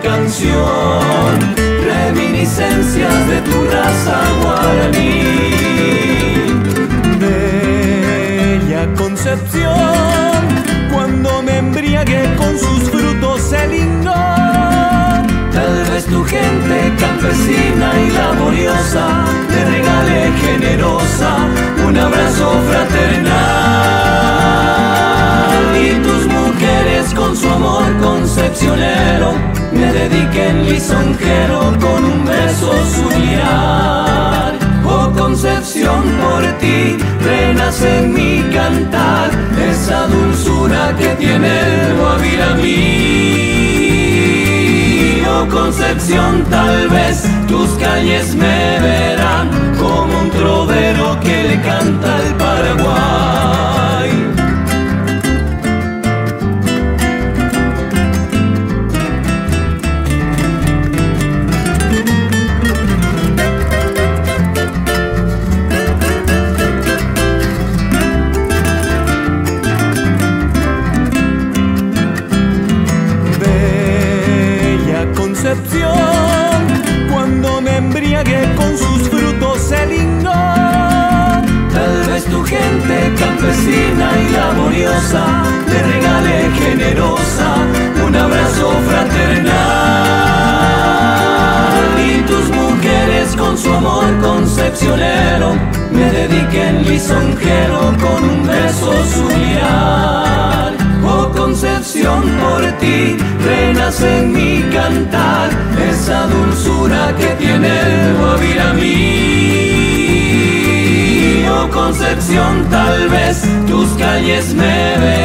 canción, reminiscencias de tu raza guaraní. Bella Concepción, cuando me embriagué con sus frutos el Lingón. Tal vez tu gente campesina y laboriosa te regale generosa un abrazo fraternal, y tus mujeres con su amor concepcionero me dediquen lisonjero con un beso su mirar. Oh Concepción, por ti renace en mi cantar esa dulzura que tiene el Guaviramí. Oh Concepción, tal vez tus calles me verán como un trovero que le canta al Paraguay. Concepción, cuando me embriagué con sus frutos el Lingón. Tal vez tu gente campesina y laboriosa te regale generosa un abrazo fraternal, y tus mujeres con su amor concepcionero me dediquen lisonjero con un beso su mirar. Oh Concepción, por ti renace en mi cantar esa dulzura que tiene el Guaviramí. Oh Concepción, tal vez tus calles me ven